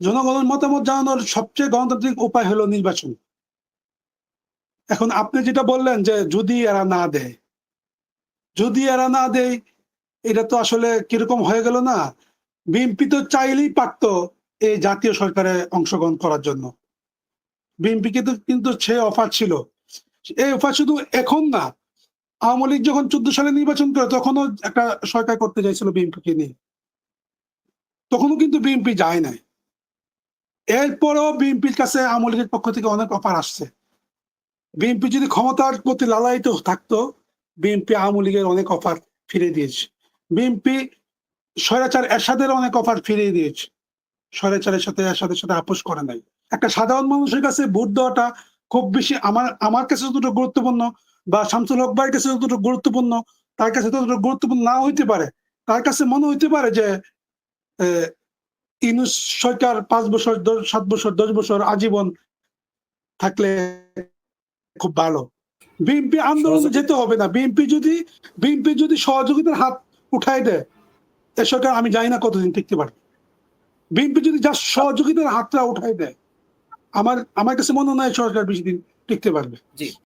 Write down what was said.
জনগণের মতামত জানানোর সবচেয়ে গণতান্ত্রিক উপায় হলো নির্বাচন। এখন আপনি যেটা বললেন যে যদি এরা না দেয়, এটা তো আসলে কিরকম হয়ে গেল না? বিএনপি তো চাইলেই পারতো এই জাতীয় সরকারে অংশগ্রহণ করার জন্য। বিএনপি কিন্তু সে অফার ছিল। এই অফার শুধু এখন না, আওয়ামী লীগ যখন 14 সালে নির্বাচন করে তখনও একটা সরকার করতে চাইছিল বিএনপিকে নিয়ে। তখনও কিন্তু বিএনপি যায় নাই। এরপরেও বিএনপির কাছে আওয়ামী লীগের পক্ষ থেকে অনেক অফার আসছে। বিএনপি যদি ক্ষমতার প্রতি লালায়িত থাকতো, বিএনপি আওয়ামী লীগের অনেক অফার ফিরিয়ে দিয়েছে। বিএনপি স্বৈরাচার এরশাদের অনেক অফার ফিরিয়ে দিয়েছে। স্বৈরাচারের সাথে এরশাদের সাথে আপোষ করে নাই। একটা সাধারণ মানুষের কাছে ভোট দেওয়াটা খুব বেশি আমার কাছে যতটা গুরুত্বপূর্ণ বা শামসুল হক ভাইয়ের কাছে যতটা গুরুত্বপূর্ণ, তার কাছে ততটা গুরুত্বপূর্ণ নাও হইতে পারে। তার কাছে মনে হইতে পারে যে ইউনূস সরকার 5 বছর 7 বছর 10 বছর আজীবন থাকলে খুব ভালো। বিএনপি আন্দোলনে যেতে হবে না। বিএনপি যদি সহযোগিতার হাত উঠায় দেয়, এ সরকার আমি জানি না কতদিন টিকতে পারবে। বিএনপি যদি যা সহযোগিতার হাতটা উঠায় দেয়, আমার কাছে মনে হয় সরকার বেশি দিন টিকতে পারবে। জি।